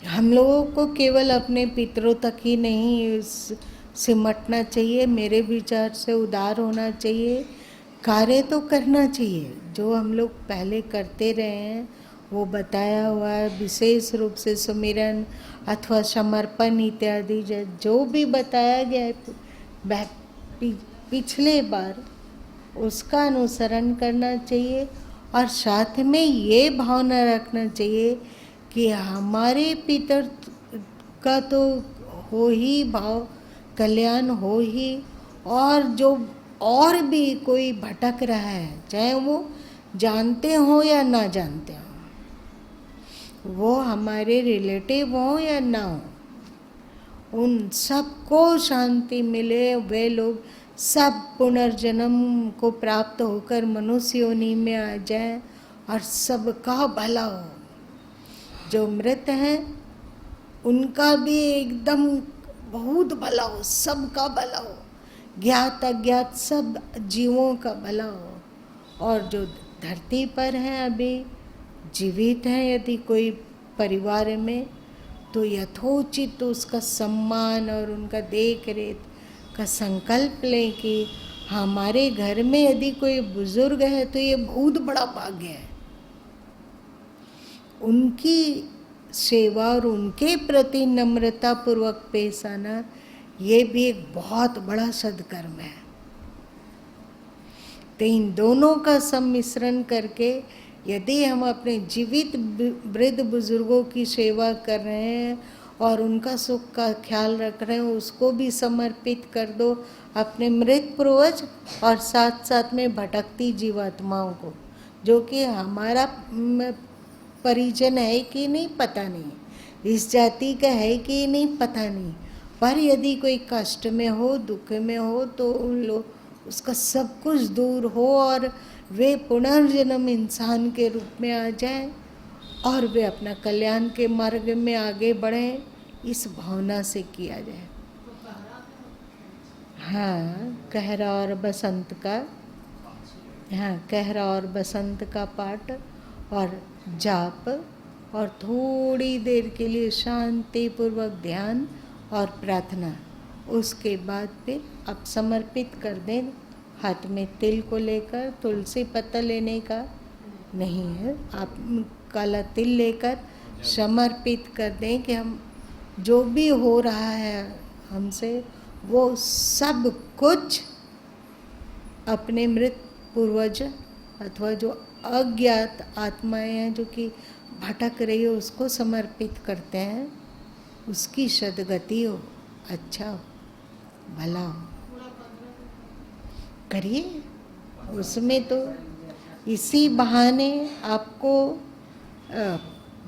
हम लोगों को केवल अपने पितरों तक ही नहीं सिमटना चाहिए, मेरे विचार से उदार होना चाहिए, कार्य तो करना चाहिए। जो हम लोग पहले करते रहे हैं वो बताया हुआ है, विशेष रूप से सुमिरन अथवा समर्पण इत्यादि जो भी बताया गया है पिछले बार, उसका अनुसरण करना चाहिए। और साथ में ये भावना रखना चाहिए कि हमारे पितर का तो हो ही भाव कल्याण हो ही, और जो और भी कोई भटक रहा है, चाहे वो जानते हो या ना जानते हो, वो हमारे रिलेटिव हो या ना हो, उन सबको शांति मिले, वे लोग सब पुनर्जन्म को प्राप्त होकर मनुष्य योनि में आ जाए और सबका भला हो। जो मृत हैं उनका भी एकदम बहुत भला हो, सबका भला हो, ज्ञात अज्ञात सब जीवों का भला हो। और जो धरती पर हैं अभी जीवित हैं, यदि कोई परिवार में, तो यथोचित उसका सम्मान और उनका देख रेख का संकल्प लें कि हमारे घर में यदि कोई बुजुर्ग है तो ये बहुत बड़ा भाग्य है। उनकी सेवा और उनके प्रति नम्रता पूर्वक पेश आना, ये भी एक बहुत बड़ा सद्कर्म है। तो इन दोनों का सम्मिश्रण करके यदि हम अपने जीवित वृद्ध बुजुर्गों की सेवा कर रहे हैं और उनका सुख का ख्याल रख रहे हैं, उसको भी समर्पित कर दो अपने मृत पूर्वज और साथ साथ में भटकती जीवात्माओं को, जो कि हमारा परिजन है कि नहीं पता नहीं, इस जाति का है कि नहीं पता नहीं, पर यदि कोई कष्ट में हो, दुख में हो, तो उन लोग उसका सब कुछ दूर हो और वे पुनर्जन्म इंसान के रूप में आ जाएं और वे अपना कल्याण के मार्ग में आगे बढ़ें, इस भावना से किया जाए। हाँ, कहरा और बसंत का, हाँ कहरा और बसंत का पाठ और जाप, और थोड़ी देर के लिए शांति पूर्वक ध्यान और प्रार्थना। उसके बाद फिर आप समर्पित कर दें। हाथ में तिल को लेकर, तुलसी पत्ता लेने का नहीं है, आप काला तिल लेकर समर्पित कर दें कि हम जो भी हो रहा है हमसे, वो सब कुछ अपने मृत पूर्वज अथवा जो अज्ञात आत्माएं हैं जो कि भटक रही हो, उसको समर्पित करते हैं। उसकी सद्गति हो, अच्छा हो, भला हो, करिए। उसमें तो इसी बहाने आपको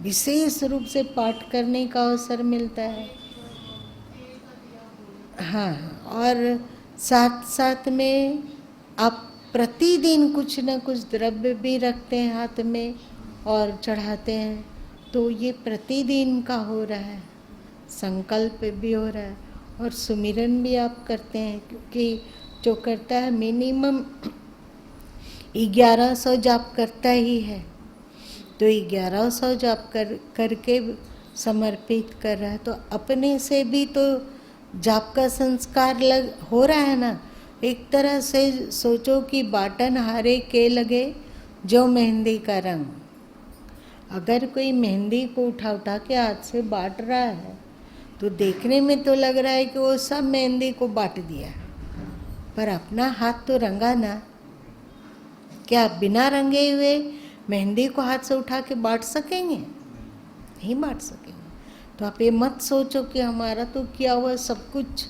विशेष रूप से पाठ करने का अवसर मिलता है। हाँ, और साथ साथ में आप प्रतिदिन कुछ न कुछ द्रव्य भी रखते हैं हाथ में और चढ़ाते हैं, तो ये प्रतिदिन का हो रहा है, संकल्प भी हो रहा है और सुमिरन भी आप करते हैं। क्योंकि जो करता है मिनिमम 1100 जाप करता ही है, तो 1100 जाप करके समर्पित कर रहा है, तो अपने से भी तो जाप का संस्कार हो रहा है ना। एक तरह से सोचो कि बाटन हारे के लगे जो मेहंदी का रंग। अगर कोई मेहंदी को उठा उठा के हाथ से बांट रहा है तो देखने में तो लग रहा है कि वो सब मेहंदी को बांट दिया, पर अपना हाथ तो रंगा ना। क्या बिना रंगे हुए मेहंदी को हाथ से उठा के बांट सकेंगे? नहीं बांट सकेंगे। तो आप ये मत सोचो कि हमारा तो किया हुआ सब कुछ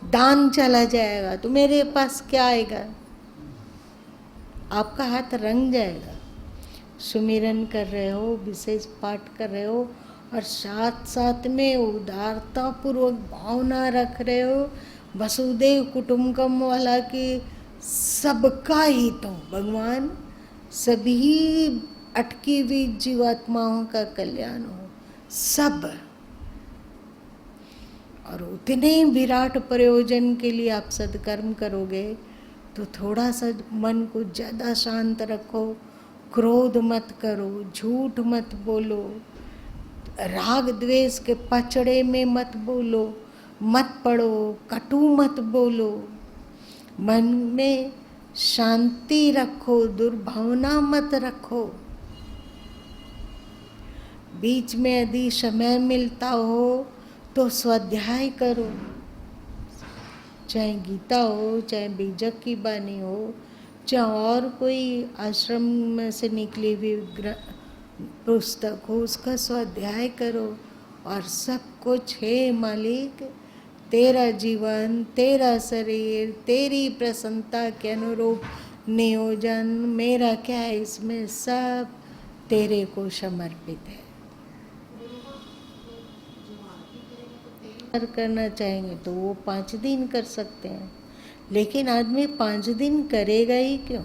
दान चला जाएगा तो मेरे पास क्या आएगा। आपका हाथ रंग जाएगा। सुमिरन कर रहे हो, विशेष पाठ कर रहे हो और साथ साथ में उदारता पूर्वक भावना रख रहे हो, वसुदेव कुटुंबकम वाला कि सबका ही तो भगवान सभी अटकी हुई जीवात्माओं का कल्याण हो, सब। और उतने विराट प्रयोजन के लिए आप सत्कर्म करोगे तो थोड़ा सा मन को ज़्यादा शांत रखो, क्रोध मत करो, झूठ मत बोलो, राग द्वेष के पचड़े में मत बोलो, मत पड़ो, कटु मत बोलो, मन में शांति रखो, दुर्भावना मत रखो। बीच में यदि समय मिलता हो तो स्वाध्याय करो, चाहे गीता हो, चाहे बीजक की बानी हो, चाहे और कोई आश्रम में से निकली हुई पुस्तक हो, उसका स्वाध्याय करो। और सब कुछ है मालिक, तेरा जीवन, तेरा शरीर, तेरी प्रसन्नता के अनुरूप नियोजन, मेरा क्या है इसमें, सब तेरे को समर्पित है। करना चाहेंगे तो वो 5 दिन कर सकते हैं, लेकिन आदमी 5 दिन करेगा ही क्यों?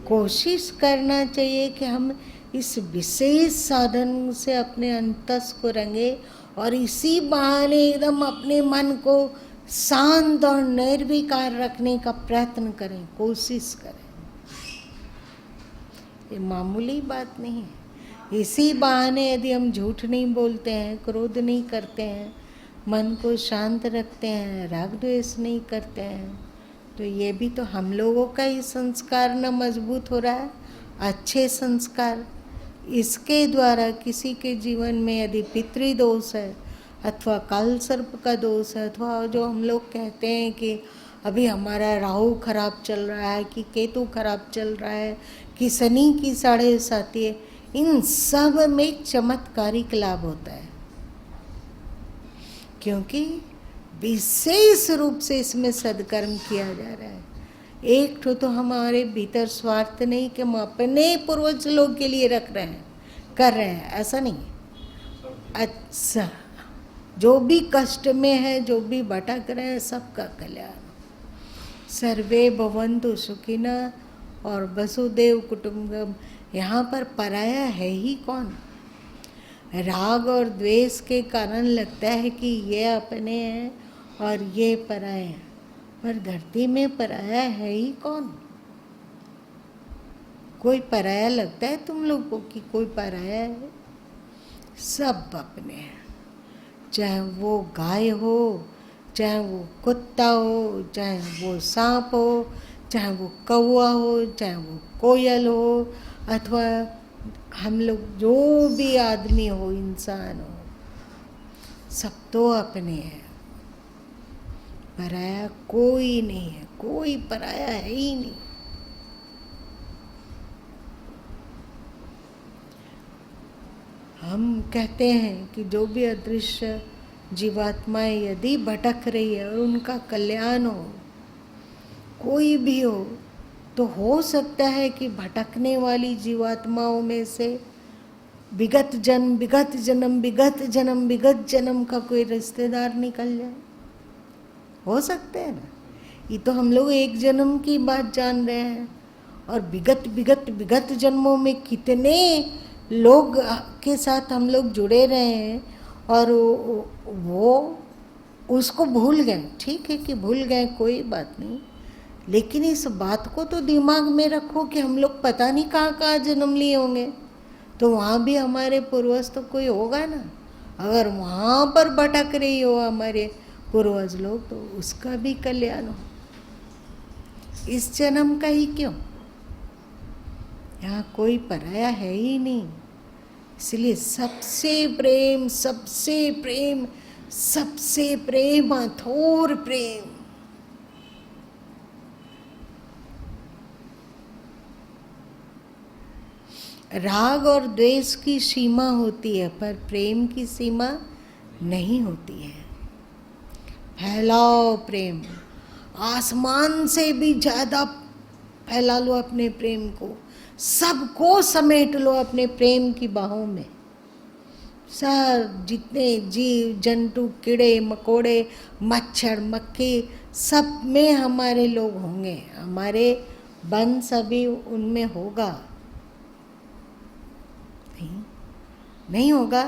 कोशिश करना चाहिए कि हम इस विशेष साधन से अपने अंतस को रंगे और इसी बहाने एकदम अपने मन को शांत और निर्विकार रखने का प्रयत्न करें, कोशिश करें। ये मामूली बात नहीं है। इसी बहाने यदि हम झूठ नहीं बोलते हैं, क्रोध नहीं करते हैं, मन को शांत रखते हैं, राग द्वेष नहीं करते हैं, तो ये भी तो हम लोगों का ही संस्कार न मजबूत हो रहा है, अच्छे संस्कार। इसके द्वारा किसी के जीवन में यदि पितृदोष है अथवा काल सर्प का दोष है, अथवा जो हम लोग कहते हैं कि अभी हमारा राहु खराब चल रहा है, कि केतु खराब चल रहा है, कि शनि की 7.5 है, इन सब में चमत्कारिक लाभ होता है, क्योंकि विशेष रूप से इसमें सदकर्म किया जा रहा है। एक तो हमारे भीतर स्वार्थ नहीं कि हम अपने पूर्वज लोग के लिए रख रहे हैं, कर रहे हैं, ऐसा नहीं। अच्छा, जो भी कष्ट में है, जो भी भटक रहे हैं, सबका कल्याण। सर्वे भवन्तु सुखिनः और वसुदेव कुटुम्बकम्। यहाँ पर पराया है ही कौन? राग और द्वेष के कारण लगता है कि ये अपने हैं और ये पराए हैं, पर धरती में पराया है ही कौन? कोई पराया लगता है तुम लोग को कि कोई पराया है? सब अपने हैं, चाहे वो गाय हो, चाहे वो कुत्ता हो, चाहे वो सांप हो, चाहे वो कौवा हो, चाहे वो कोयल हो, अथवा हम लोग जो भी आदमी हो, इंसान हो, सब तो अपने हैं, पराया कोई नहीं है, कोई पराया है ही नहीं। हम कहते हैं कि जो भी अदृश्य जीवात्माएं यदि भटक रही है और उनका कल्याण हो, कोई भी हो, तो हो सकता है कि भटकने वाली जीवात्माओं में से विगत जन्म विगत जन्म विगत जन्म विगत जन्म का कोई रिश्तेदार निकल जाए, हो सकते हैं ना। ये तो हम लोग एक जन्म की बात जान रहे हैं, और विगत विगत विगत जन्मों में कितने लोग के साथ हम लोग जुड़े रहे हैं, और वो उसको भूल गए। ठीक है कि भूल गए, कोई बात नहीं, लेकिन इस बात को तो दिमाग में रखो कि हम लोग पता नहीं कहाँ कहाँ जन्म लिए होंगे, तो वहाँ भी हमारे पूर्वज तो कोई होगा ना। अगर वहाँ पर भटक रही हो हमारे पूर्वज लोग, तो उसका भी कल्याण हो, इस जन्म का ही क्यों। यहाँ कोई पराया है ही नहीं, इसलिए सबसे प्रेम, सबसे प्रेम, सबसे प्रेम, अथोर प्रेम। राग और द्वेष की सीमा होती है, पर प्रेम की सीमा नहीं होती है। फैलाओ प्रेम, आसमान से भी ज़्यादा फैला लो अपने प्रेम को, सबको समेट लो अपने प्रेम की बाहों में। सब जितने जीव जंतु, कीड़े मकोड़े, मच्छर मक्खी, सब में हमारे लोग होंगे, हमारे वंश अभी उनमें होगा। नहीं होगा,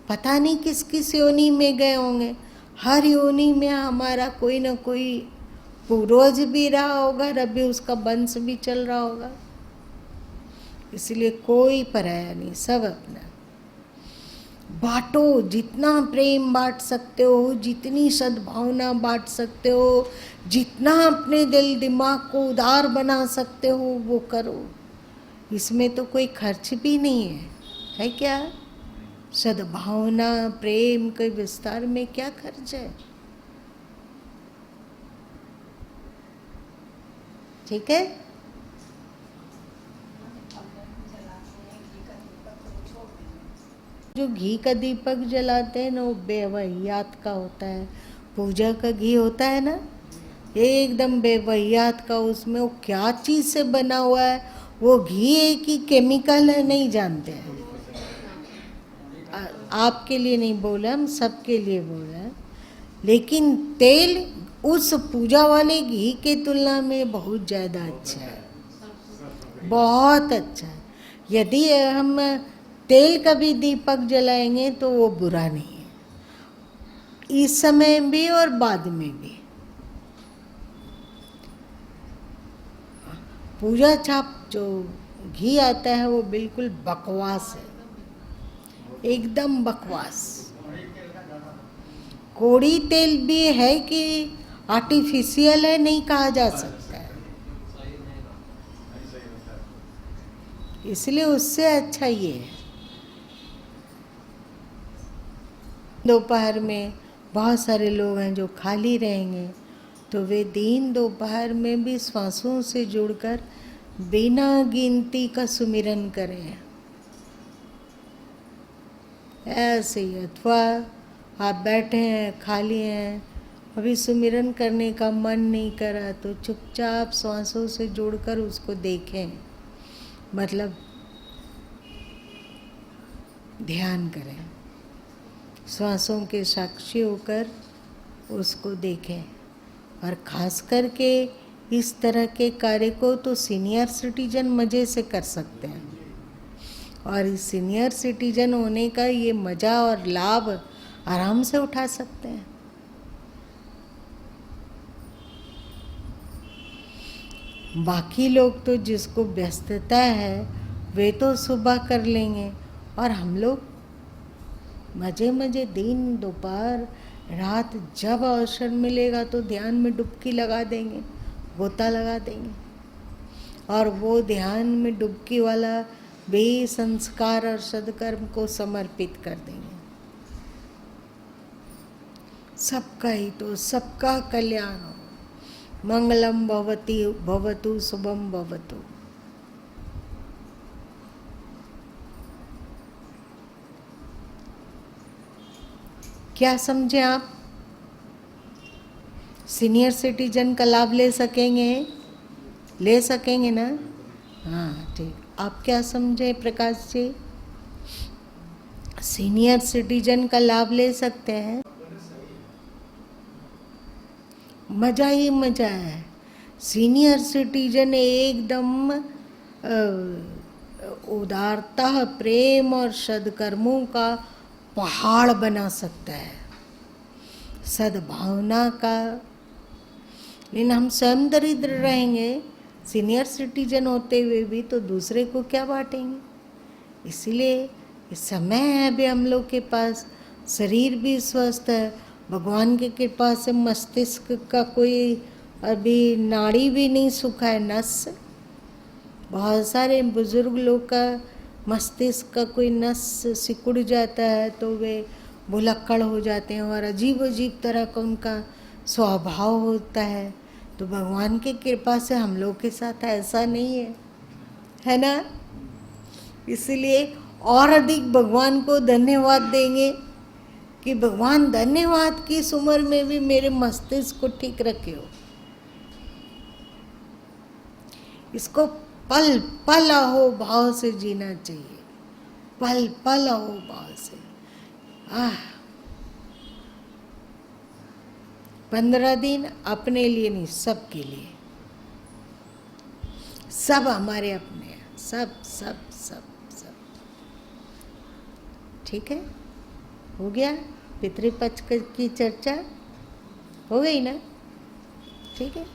पता नहीं किस किस योनि में गए होंगे। हर योनि में हमारा कोई ना कोई पूर्वज भी रहा होगा, अभी उसका वंश भी चल रहा होगा। इसलिए कोई पराया नहीं, सब अपना। बांटो, जितना प्रेम बांट सकते हो, जितनी सद्भावना बांट सकते हो, जितना अपने दिल दिमाग को उदार बना सकते हो वो करो। इसमें तो कोई खर्च भी नहीं है क्या? सद्भावना प्रेम के विस्तार में क्या खर्च है? ठीक है। जो घी का दीपक जलाते हैं ना वो बेवहियात का होता है। पूजा का घी होता है ना एकदम बेवहियात का, उसमें वो क्या चीज़ से बना हुआ है, वो घी है कि केमिकल है नहीं जानते हैं। आपके लिए नहीं बोला, हम सबके लिए बोला। लेकिन तेल उस पूजा वाले घी के तुलना में बहुत ज़्यादा अच्छा है, बहुत अच्छा है। यदि हम तेल का भी दीपक जलाएंगे तो वो बुरा नहीं है, इस समय भी और बाद में भी। पूजा छाप जो घी आता है वो बिल्कुल बकवास है, एकदम बकवास। कोड़ी तेल भी है कि आर्टिफिशियल है नहीं कहा जा सकता है, इसलिए उससे अच्छा ये है। दोपहर में बहुत सारे लोग हैं जो खाली रहेंगे, तो वे दिन दोपहर में भी श्वासों से जुड़कर बिना गिनती का सुमिरन करें ऐसे ही। अथवा आप बैठे हैं खाली हैं, अभी सुमिरन करने का मन नहीं करा तो चुपचाप श्वासों से जुड़कर उसको देखें, मतलब ध्यान करें, श्वासों के साक्षी होकर उसको देखें। और ख़ास करके इस तरह के कार्य को तो सीनियर सिटीजन मज़े से कर सकते हैं, और इस सीनियर सिटीजन होने का ये मज़ा और लाभ आराम से उठा सकते हैं। बाकी लोग तो जिसको व्यस्तता है वे तो सुबह कर लेंगे, और हम लोग मज़े मज़े दिन दोपहर रात जब अवसर मिलेगा तो ध्यान में डुबकी लगा देंगे, गोता लगा देंगे, और वो ध्यान में डुबकी वाला भी संस्कार और सदकर्म को समर्पित कर देंगे। सबका ही तो सबका कल्याण हो, मंगलम भवति भवतु शुभम भवतु। क्या समझे आप? सीनियर सिटीजन का लाभ ले सकेंगे? ले सकेंगे ना? हाँ ठीक। आप क्या समझे प्रकाश जी? सीनियर सिटीजन का लाभ ले सकते हैं? मज़ा ही मज़ा है। सीनियर सिटीजन एकदम उदारता प्रेम और सद्कर्मों का पहाड़ बना सकता है, सद्भावना का। लेकिन हम स्वयं दरिद्र रहेंगे सीनियर सिटीजन होते हुए भी, तो दूसरे को क्या बांटेंगे? इसीलिए समय है अभी हम लोग के पास, शरीर भी स्वस्थ है, भगवान की कृपा से मस्तिष्क का कोई अभी नाड़ी भी नहीं सूखा है, नस। बहुत सारे बुजुर्ग लोग का मस्तिष्क का कोई नस सिकुड़ जाता है तो वे भुलक्कड़ हो जाते हैं, और अजीब अजीब तरह का उनका स्वभाव होता है। तो भगवान की कृपा से हम लोग के साथ ऐसा नहीं है ना? इसलिए और अधिक भगवान को धन्यवाद देंगे कि भगवान धन्यवाद की इस उम्र में भी मेरे मस्तिष्क को ठीक रखे हो। इसको पल पल अहो भाव से जीना चाहिए, पल पल अहो भाव से। 15 दिन अपने लिए नहीं, सबके लिए, सब हमारे अपने हैं, सब सब सब सब। ठीक है, हो गया? पितृपक्ष की चर्चा हो गई ना? ठीक है।